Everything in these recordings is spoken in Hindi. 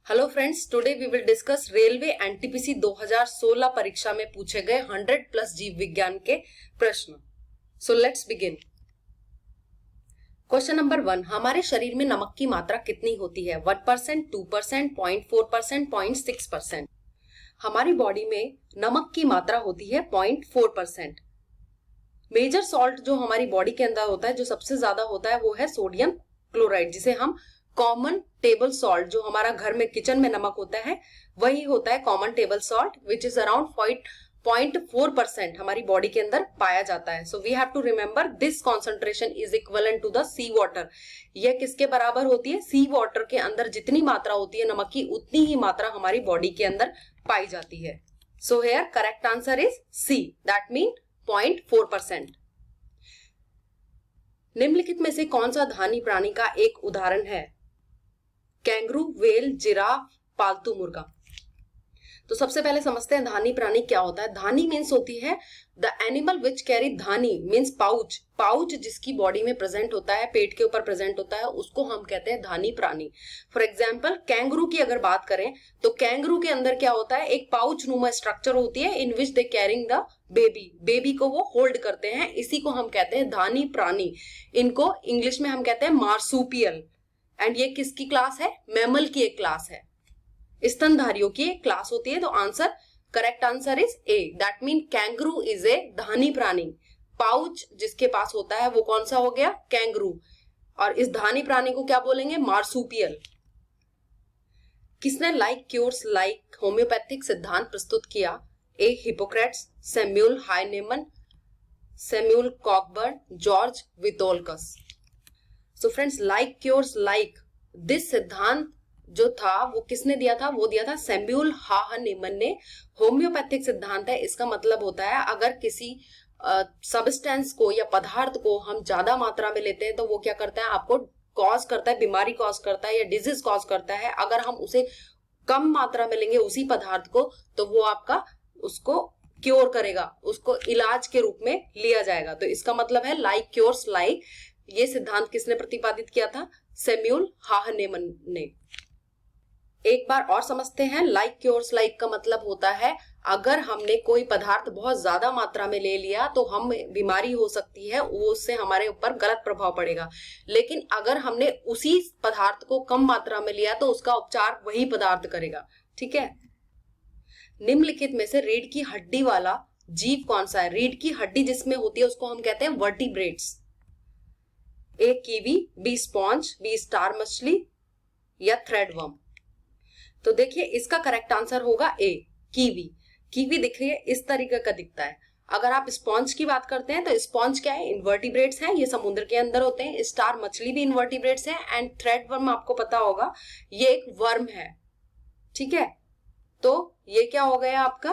Hello friends, today we will discuss railway NTPC 2016 परीक्षा में पूछे गए 100 प्लस जीव विज्ञान के प्रश्न। So let's begin. Question number 1, हमारे शरीर में नमक की मात्रा कितनी होती है? 1%, 2%, 0.4%, 0.6%। हमारी बॉडी में नमक की मात्रा होती है 0.4%। मेजर सॉल्ट जो हमारी बॉडी के अंदर होता है, जो सबसे ज्यादा होता है, वो है सोडियम क्लोराइड, जिसे हम कॉमन टेबल सॉल्ट, जो हमारा घर में किचन में नमक होता है वही होता है common table salt, which is around 0.4% हमारी बॉडी के अंदर पाया जाता है। So we have to remember this concentration is equivalent to the sea water. यह किसके बराबर होती है? सी वाटर के अंदर जितनी मात्रा होती है नमक की, उतनी ही मात्रा हमारी बॉडी के अंदर पाई जाती है। So here correct answer is C, that mean 0.4%। निम्नलिखित में से कौन सा धानी प्राणी का एक उदाहरण है? कैंगरू, वेल, जिराफ, पालतू मुर्गा। तो सबसे पहले समझते हैं धानी प्राणी क्या होता है। धानी मीन्स होती है the animal which carry, Dhani means pouch, pouch जिसकी बॉडी में प्रेजेंट होता है, पेट के ऊपर प्रेजेंट होता है, उसको हम कहते हैं धानी प्राणी। फॉर एग्जाम्पल कैंगरू की अगर बात करें तो कैंगरू के अंदर क्या होता है? एक पाउच नुमा स्ट्रक्चर होती है इन विच दे कैरिंग द बेबी, बेबी को वो होल्ड करते हैं, इसी को हम कहते हैं धानी प्राणी। इनको इंग्लिश में हम कहते हैं मार्सूपियल। एंड ये किसकी क्लास है? मैमल की एक क्लास है, स्तनधारियों की एक क्लास होती है। तो answer, correct answer is A, that mean kangaroo is a धानी प्राणी। पाउच जिसके पास होता है वो कौन सा हो गया? कैंगरू। और इस धानी प्राणी को क्या बोलेंगे? मार्सूपियल। किसने लाइक क्योर्स लाइक होम्योपैथिक सिद्धांत प्रस्तुत किया? A Hippocrates, Samuel Hahnemann, Samuel Cockburn, George Vithoulkas. So friends, like cures like, this सिद्धांत जो था वो किसने दिया था? वो दिया था सैम्यूल हाहनेमन ने। होम्योपैथिक सिद्धांत है, इसका मतलब होता है अगर किसी सब्सटेंस को या पदार्थ को हम ज्यादा मात्रा में लेते हैं तो वो क्या करता है? आपको कॉज करता है, बीमारी कॉज करता है या डिजीज कॉज करता है। अगर हम उसे कम मात्रा में लेंगे उसी पदार्थ को, तो वो आपका उसको क्योर करेगा, उसको इलाज के रूप में लिया जाएगा। तो इसका मतलब है लाइक क्योर्स लाइक। ये सिद्धांत किसने प्रतिपादित किया था? सैम्यूल हाहनेमन ने। एक बार और समझते हैं, लाइक क्योर्स लाइक का मतलब होता है अगर हमने कोई पदार्थ बहुत ज्यादा मात्रा में ले लिया तो हम बीमारी हो सकती है, वो उससे हमारे ऊपर गलत प्रभाव पड़ेगा। लेकिन अगर हमने उसी पदार्थ को कम मात्रा में लिया तो उसका उपचार वही पदार्थ करेगा। ठीक है। निम्नलिखित में से रीढ़ की हड्डी वाला जीव कौन सा है? रीढ़ की हड्डी जिसमें होती है उसको हम कहते हैं vertebrates. A kiwi, B sponge, B star मछली या थ्रेडवर्म। तो देखिए इसका करेक्ट आंसर होगा ए, कीवी। कीवी देखिए इस तरीके का दिखता है। अगर आप स्पॉन्ज की बात करते हैं तो स्पॉन्ज क्या है? इन्वर्टिब्रेट्स हैं, ये समुद्र के अंदर होते हैं। स्टार मछली भी इन्वर्टिब्रेट्स है। एंड थ्रेडवर्म आपको पता होगा ये एक वर्म है। ठीक है, तो ये क्या हो गया आपका?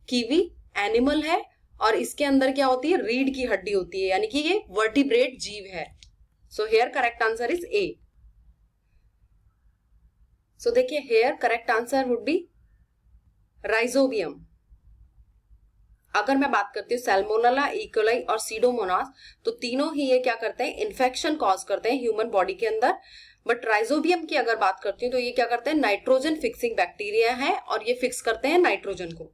कीवी एनिमल है और इसके अंदर क्या होती है? रीढ़ की हड्डी होती है, यानी कि ये वर्टिब्रेट जीव है। So here correct answer is A. So देखिए here correct answer would be rhizobium. अगर मैं बात करती हूँ सैल्मोनेला, इकोलाई और सीडोमोनास, तो तीनों ही ये क्या करते हैं? इन्फेक्शन कॉज करते हैं ह्यूमन बॉडी के अंदर। बट राइजोबियम की अगर बात करती हूँ तो ये क्या करते हैं? नाइट्रोजन फिक्सिंग बैक्टीरिया है और ये फिक्स करते हैं नाइट्रोजन को।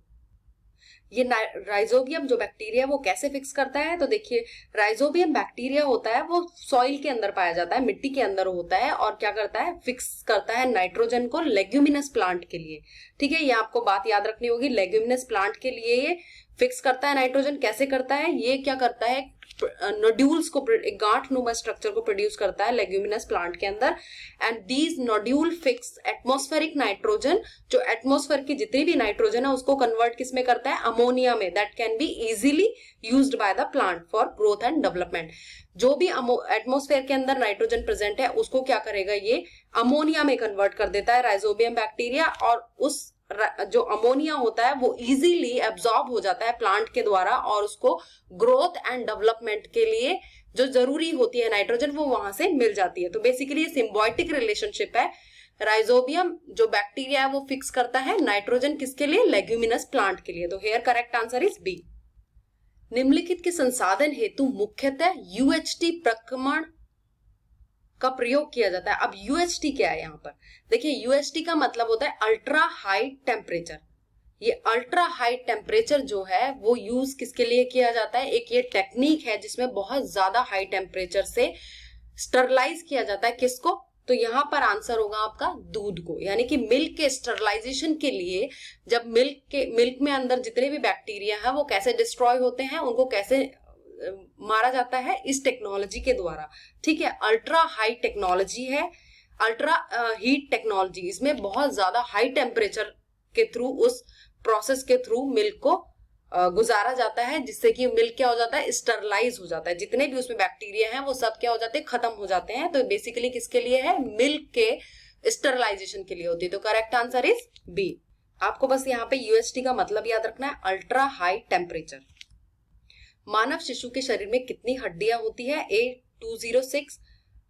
ये राइजोबियम जो बैक्टीरिया वो कैसे फिक्स करता है? तो देखिए राइजोबियम बैक्टीरिया होता है वो सॉइल के अंदर पाया जाता है, मिट्टी के अंदर होता है, और क्या करता है? फिक्स करता है नाइट्रोजन को लेग्यूमिनस प्लांट के लिए। ठीक है, ये आपको बात याद रखनी होगी। लेग्यूमिनस प्लांट के लिए ये फिक्स करता है नाइट्रोजन। कैसे करता है? ये क्या करता है? नोड्यूल्स को, एक गांठ नुमा स्ट्रक्चर को प्रोड्यूस करता है लेग्यूमिनस प्लांट के अंदर। And these nodule fix atmospheric nitrogen, जो एटमॉस्फेयर की जितनी भी नाइट्रोजन है उसको कन्वर्ट किस में करता है? अमोनिया में, that can be easily used by the plant for growth and development. जो भी एटमॉस्फेयर के अंदर नाइट्रोजन प्रेजेंट है उसको क्या करेगा? ये अमोनिया में कन्वर्ट कर देता है राइजोबियम बैक्टीरिया, और उस जो अमोनिया होता है वो इजीली एब्जॉर्ब हो जाता है प्लांट के द्वारा, और उसको ग्रोथ एंड डेवलपमेंट के लिए जो जरूरी होती है नाइट्रोजन वो वहां से मिल जाती है। तो बेसिकली ये सिम्बायोटिक रिलेशनशिप है। राइजोबियम जो बैक्टीरिया है वो फिक्स करता है नाइट्रोजन किसके लिए? लेग्यूमिनस प्लांट के लिए। तो here correct answer is B. निम्नलिखित के संसाधन हेतु मुख्यतः यूएचटी प्रक्रमण का प्रयोग किया जाता है। अब यूएचटी क्या है यहाँ पर, देखिए यूएचटी का मतलब होता है अल्ट्रा हाई टेम्परेचर। ये अल्ट्रा हाई टेम्परेचर जो है वो यूज किसके लिए किया जाता है, एक ये टेक्निक है जिसमें बहुत ज्यादा हाई टेम्परेचर से स्टरलाइज किया जाता है किसको, तो यहाँ पर आंसर होगा आपका दूध को, यानी कि मिल्क के स्टरलाइजेशन के लिए जब मिल्क में अंदर जितने भी बैक्टीरिया है वो कैसे डिस्ट्रॉय होते हैं, उनको कैसे मारा जाता है, इस टेक्नोलॉजी के द्वारा। ठीक है, अल्ट्रा हाई टेक्नोलॉजी है, अल्ट्रा हीट टेक्नोलॉजी, इसमें बहुत ज्यादा हाई टेम्परेचर के थ्रू, उस प्रोसेस के थ्रू मिल्क को गुजारा जाता है, जिससे कि मिल्क क्या हो जाता है, स्टरलाइज हो जाता है, जितने भी उसमें बैक्टीरिया हैं वो सब क्या हो जाते हैं, खत्म हो जाते हैं। तो बेसिकली किसके लिए है, मिल्क के स्टरलाइजेशन के लिए होती है। तो करेक्ट आंसर इज बी। आपको बस यहाँ पे यूएचटी का मतलब याद रखना है, अल्ट्रा हाई टेम्परेचर। मानव शिशु के शरीर में कितनी हड्डियां होती है, ए 206,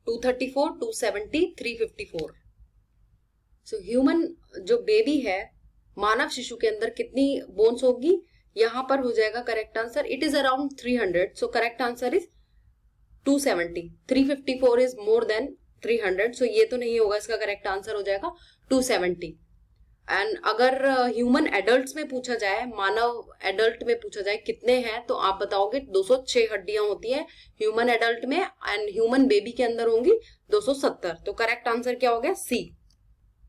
234, 270, 354। सो ह्यूमन जो बेबी है, मानव शिशु के अंदर कितनी बोन्स होगी, यहां पर हो जाएगा correct answer, it is around 300। So correct answer is 270। 354 is more than 300, सो ये तो नहीं होगा, इसका करेक्ट आंसर हो जाएगा 270। एंड अगर ह्यूमन एडल्ट में पूछा जाए, मानव एडल्ट में पूछा जाए कितने हैं, तो आप बताओगे 206 हड्डियां होती है ह्यूमन एडल्ट में, एंड ह्यूमन बेबी के अंदर होंगी 270। तो करेक्ट आंसर क्या हो गया, सी।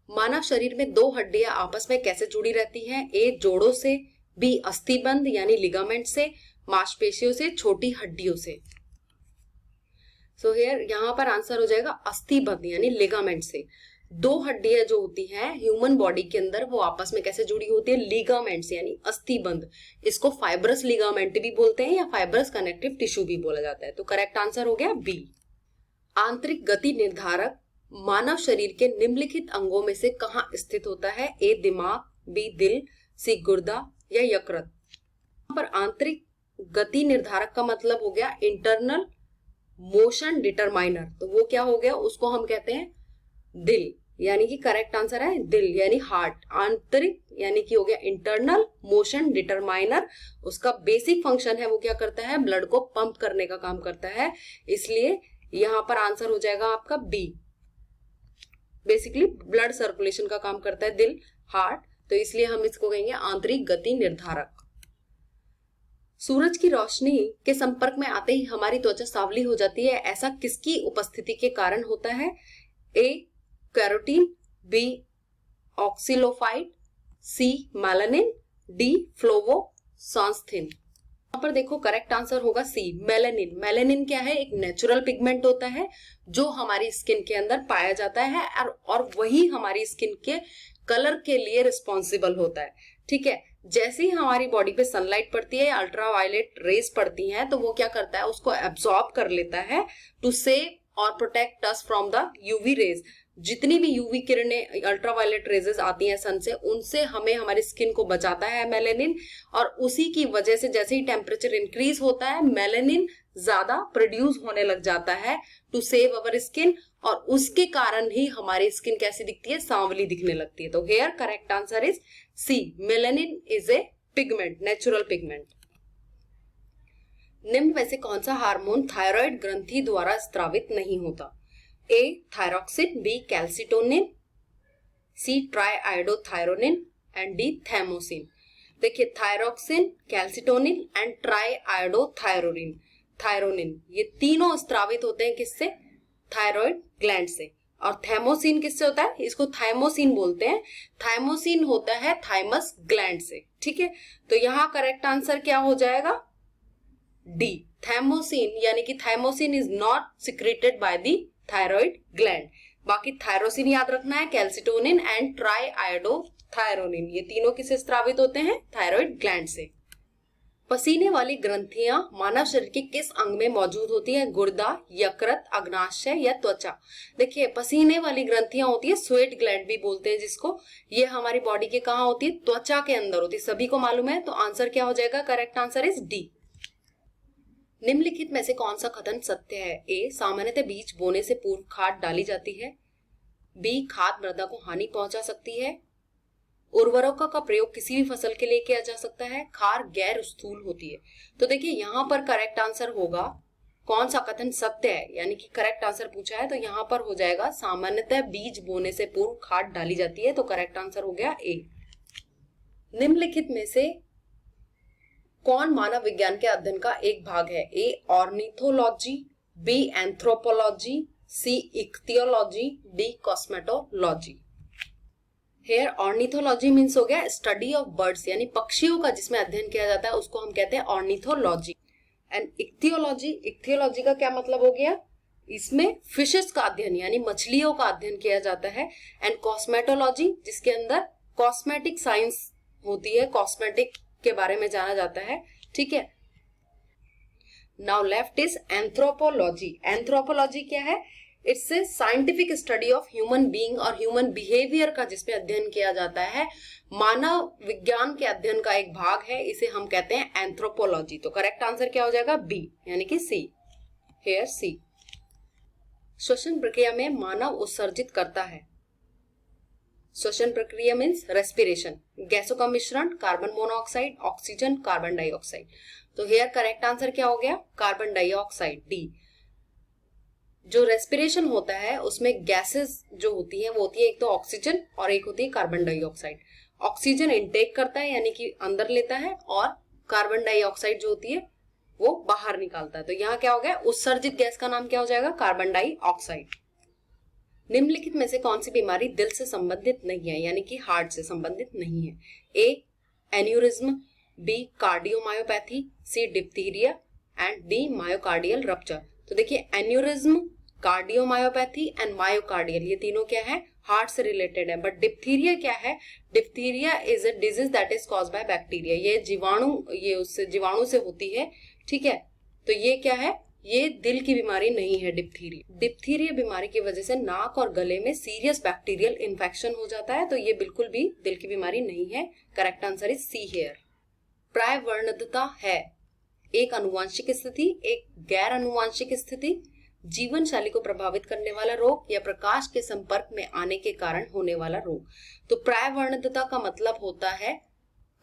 मानव शरीर में दो हड्डियां आपस में कैसे जुड़ी रहती हैं, ए जोड़ों से, बी अस्थिबंध यानी लिगामेंट से, मांसपेशियों से, छोटी हड्डियों से। सो हियर यहां पर आंसर हो जाएगा अस्थिबंध यानी लिगामेंट से। दो हड्डियां जो होती हैं ह्यूमन बॉडी के अंदर, वो आपस में कैसे जुड़ी होती है, लिगामेंट से यानी अस्थिबंध। इसको फाइब्रस लिगामेंट भी बोलते हैं या फाइब्रस कनेक्टिव टिश्यू भी बोला जाता है। तो करेक्ट आंसर हो गया बी। आंतरिक गति निर्धारक मानव शरीर के निम्नलिखित अंगों में से कहां स्थित होता है, ए दिमाग, बी दिल, सी गुर्दा या यकृत। यहाँ पर आंतरिक गति निर्धारक का मतलब हो गया इंटरनल मोशन डिटरमाइनर, तो वो क्या हो गया, उसको हम कहते हैं दिल, यानी कि करेक्ट आंसर है दिल यानी हार्ट। आंतरिक यानी कि हो गया इंटरनल मोशन डिटरमाइनर, उसका बेसिक फंक्शन है वो क्या करता है, ब्लड को पंप करने का काम करता है, इसलिए यहां पर आंसर हो जाएगा आपका बी। बेसिकली ब्लड सर्कुलेशन का काम करता है दिल, हार्ट, तो इसलिए हम इसको कहेंगे आंतरिक गति निर्धारक। सूरज की रोशनी के संपर्क में आते ही हमारी त्वचा सांवली हो जाती है, ऐसा किसकी उपस्थिति के कारण होता है, A carotene, B ऑक्सिलोफाइट, C melanin, D फ्लोवोसान्थिन। यहाँ पर देखो करेक्ट आंसर होगा सी मेलानिन। मेलानिन क्या है, एक नेचुरल पिगमेंट होता है जो हमारी स्किन के अंदर पाया जाता है और वही हमारी स्किन के कलर के लिए रिस्पॉन्सिबल होता है। ठीक है, जैसे ही हमारी बॉडी पे सनलाइट पड़ती है, अल्ट्रावायलेट रेज पड़ती हैं, तो वो क्या करता है, उसको एब्सॉर्ब कर लेता है टू सेव और protect us from the UV rays. जितनी भी यूवी किरणें, अल्ट्रावायलेट रेजेस आती हैं सन से, उनसे हमें हमारी स्किन को बचाता है मेलानिन, और उसी की वजह से जैसे ही टेम्परेचर इंक्रीज होता है, मेलानिन ज्यादा प्रोड्यूस होने लग जाता है टू सेव अवर स्किन, और उसके कारण ही हमारी स्किन कैसी दिखती है, सांवली दिखने लगती है। तो here correct answer is C, melanin is a pigment, natural pigment. निम्न में से कौन सा हार्मोन थायराइड ग्रंथि द्वारा स्त्रावित नहीं होता, A thyroxine, B calcitonin, C triiodothyronine and D thymosin. देखिए thyroxine, calcitonin and triiodothyronine, thyronine, ये तीनों स्त्रावित होते हैं किससे, थायराइड ग्लैंड से। और थैमोसिन किससे होता है, इसको थाइमोसिन बोलते हैं, थाइमोसिन होता है थाइमस ग्लैंड से। ठीक है, तो यहाँ करेक्ट आंसर क्या हो जाएगा, डी थैमोसिन, यानी कि thymosin is not secreted by the thyroid gland. बाकी थायरोसिन याद रखना है, कैल्सिटोनिन एंड ट्राईआयोडोथायरोनिन, ये तीनों किससे स्त्रावित होते हैं, थायराइड ग्लैंड से। पसीने वाली ग्रंथियां मानव शरीर के किस अंग में मौजूद होती है, गुर्दा, यकृत, अग्नाशय या त्वचा। देखिए पसीने वाली ग्रंथियां होती है, स्वेट ग्लैंड भी बोलते हैं जिसको, ये हमारी बॉडी के कहाँ होती है, त्वचा के अंदर होती है, सभी को मालूम है। तो आंसर क्या हो जाएगा, करेक्ट आंसर इज डी। निम्नलिखित में से कौन सा कथन सत्य है, ए सामान्यतः बीज बोने से पूर्व खाद डाली जाती है, बी खाद मृदा को हानि पहुंचा सकती है, उर्वरकों का प्रयोग किसी भी फसल के लिए किया जा सकता है, खार गैर स्थूल होती है। तो देखिए यहाँ पर करेक्ट आंसर होगा कौन सा कथन सत्य है, यानी कि करेक्ट आंसर पूछा है, तो यहाँ पर हो जाएगा सामान्यतः बीज बोने से पूर्व खाद डाली जाती है, तो करेक्ट आंसर हो गया ए। निम्नलिखित में से कौन मानव विज्ञान के अध्ययन का एक भाग है? A ornithology, B anthropology, C ichthyology, D cosmetology. Here ornithology means हो गया स्टडी ऑफ बर्ड्स, यानी पक्षियों का जिसमें अध्ययन किया जाता है उसको हम कहते हैं ऑर्निथोलॉजी। एंड इक्थियोलॉजी, इक्थियोलॉजी का क्या मतलब हो गया? इसमें फिशेस का अध्ययन यानी मछलियों का अध्ययन किया जाता है। एंड कॉस्मेटोलॉजी जिसके अंदर कॉस्मेटिक साइंस होती है, कॉस्मेटिक के बारे में जाना जाता है, ठीक है। Now left is anthropology. Anthropology क्या है? It's a scientific study of human being और ह्यूमन बिहेवियर का जिसमें अध्ययन किया जाता है, मानव विज्ञान के अध्ययन का एक भाग है, इसे हम कहते हैं एंथ्रोपोलॉजी। तो करेक्ट आंसर क्या हो जाएगा? बी, यानी कि सी, हेयर सी। श्वसन प्रक्रिया में मानव उत्सर्जित करता है। श्वसन प्रक्रिया मीन्स रेस्पिरेशन, गैसों का मिश्रण, carbon monoxide, oxygen, carbon dioxide. तो हेयर करेक्ट आंसर क्या हो गया? Carbon dioxide, D. जो रेस्पिरेशन होता है उसमें गैसेस जो होती है वो होती है एक तो ऑक्सीजन और एक होती है कार्बन डाइऑक्साइड। ऑक्सीजन इनटेक करता है यानी कि अंदर लेता है, और कार्बन डाइऑक्साइड जो होती है वो बाहर निकालता है। तो यहाँ क्या हो गया? उत्सर्जित गैस का नाम क्या हो जाएगा? Carbon dioxide. निम्नलिखित में से कौन सी बीमारी दिल से संबंधित नहीं है, यानी कि हार्ट से संबंधित नहीं है? A aneurysm, B cardiomyopathy, C diphtheria and D myocardial rupture. तो देखिए एन्यूरिज्म, कार्डियोमायोपैथी एंड मायोकार्डियल ये तीनों क्या है? हार्ट से रिलेटेड है। बट डिप्थीरिया क्या है? Diphtheria is a disease that is caused by bacteria. ये जीवाणु से होती है, ठीक है। तो ये क्या है? ये दिल की बीमारी नहीं है डिप्थीरिया। डिप्थीरिया बीमारी की वजह से नाक और गले में सीरियस बैक्टीरियल इन्फेक्शन हो जाता है, तो ये बिल्कुल भी दिल की बीमारी नहीं है। Correct answer is C, here. प्रायवर्णतता है एक अनुवांशिक स्थिति, एक गैर अनुवांशिक स्थिति, जीवन शैली को प्रभावित करने वाला रोग, या प्रकाश के संपर्क में आने के कारण होने वाला रोग। तो प्रायवर्णतता का मतलब होता है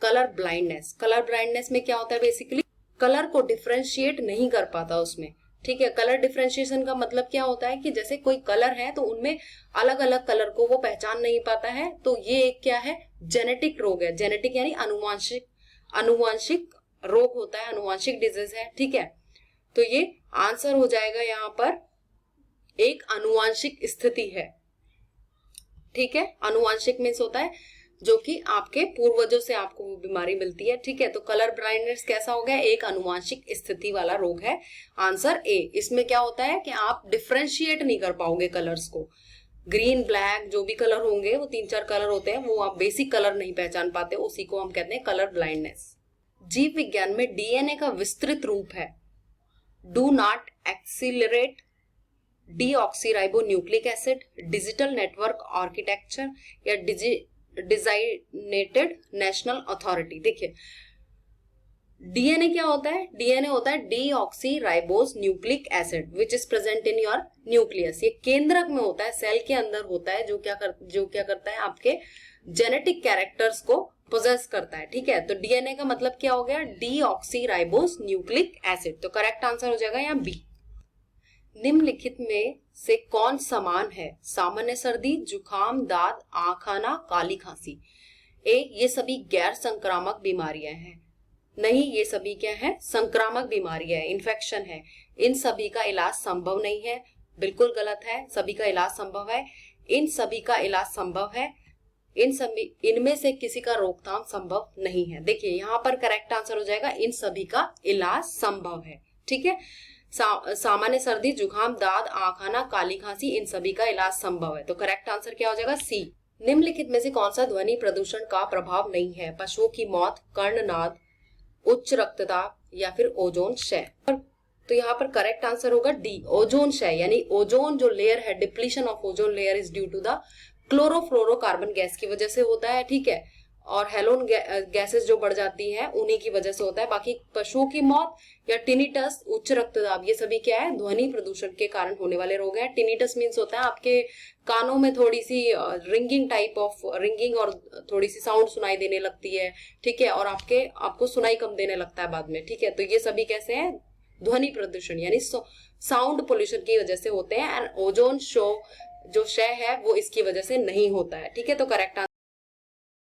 कलर ब्लाइंडनेस। कलर ब्लाइंडनेस में क्या होता है? बेसिकली कलर को डिफरेंशिएट नहीं कर पाता उसमें, ठीक है। कलर डिफरेंशिएशन का मतलब क्या होता है कि जैसे कोई कलर है तो उनमें अलग अलग कलर को वो पहचान नहीं पाता है, तो ये एक क्या है? जेनेटिक रोग है। जेनेटिक यानी अनुवांशिक रोग होता है, अनुवांशिक डिजीज है, ठीक है। तो ये आंसर हो जाएगा यहाँ पर एक अनुवांशिक स्थिति है, ठीक है। अनुवांशिक मीन्स होता है जो कि आपके पूर्वजों से आपको वो बीमारी मिलती है, ठीक है। तो कलर ब्लाइंडनेस कैसा हो गया? एक अनुवांशिक स्थिति वाला रोग है। Answer A. इसमें क्या होता है कि आप डिफरेंशिएट नहीं कर पाओगे कलर्स को। ग्रीन, ब्लैक जो भी कलर होंगे वो 3-4 कलर होते हैं, वो आप बेसिक कलर नहीं पहचान पाते, उसी को हम कहते हैं कलर ब्लाइंडनेस। जीव विज्ञान में डीएनए का विस्तृत रूप है do not accelerate, deoxyribonucleic acid, digital network architecture, या डिजाइनेटेड नेशनल अथॉरिटी। देखिए डीएनए क्या होता है? डीएनए होता है deoxyribose nucleic acid which is present in your nucleus. ये केंद्रक में होता है, सेल के अंदर होता है, जो क्या करता है? आपके जेनेटिक कैरेक्टर्स को पोजेस करता है, ठीक है। तो डीएनए का मतलब क्या हो गया? Deoxyribose nucleic acid. तो करेक्ट आंसर हो जाएगा यहाँ बी। निम्नलिखित में से कौन समान है? सामान्य सर्दी, जुकाम, दाद, आंख आना, काली खांसी। ए ये सभी गैर संक्रामक बीमारियां हैं। नहीं, ये सभी क्या है? संक्रामक बीमारियां है, इन्फेक्शन है। इन सभी का इलाज संभव नहीं है, बिल्कुल गलत है। सभी का इलाज संभव है, इन सभी का इलाज संभव है, इनमें से किसी का रोकथाम संभव नहीं है। देखिए यहाँ पर करेक्ट आंसर हो जाएगा इन सभी का इलाज संभव है, ठीक है। सामान्य सर्दी, जुकाम, दाद, आंख आना, काली खांसी, इन सभी का इलाज संभव है। तो करेक्ट आंसर क्या हो जाएगा? सी। निम्नलिखित में से कौन सा ध्वनि प्रदूषण का प्रभाव नहीं है? पशुओं की मौत, कर्णनाद, उच्च रक्तदाब, या फिर ओजोन क्षय। तो यहाँ पर करेक्ट आंसर होगा डी, ओजोन क्षय। यानी ओजोन जो लेयर है, depletion of ozone layer is due to the chlorofluorocarbon gas की वजह से होता है, ठीक है। और हेलोन गैसेस जो बढ़ जाती हैं उन्हीं की वजह से होता है। बाकी पशुओं की मौत या टिनिटस, उच्च रक्तदाब, ये सभी क्या है? ध्वनि प्रदूषण के कारण होने वाले रोग हैं। टिनिटस मीन्स होता है आपके कानों में थोड़ी सी रिंगिंग टाइप ऑफ रिंगिंग और थोड़ी सी साउंड सुनाई देने लगती है, ठीक है। और आपको सुनाई कम देने लगता है बाद में, ठीक है। तो ये सभी कैसे हैं? ध्वनि प्रदूषण यानी साउंड पोल्यूशन की वजह से होते हैं, एंड ओजोन शो जो क्षय है वो इसकी वजह से नहीं होता है। ठीक है, तो करेक्ट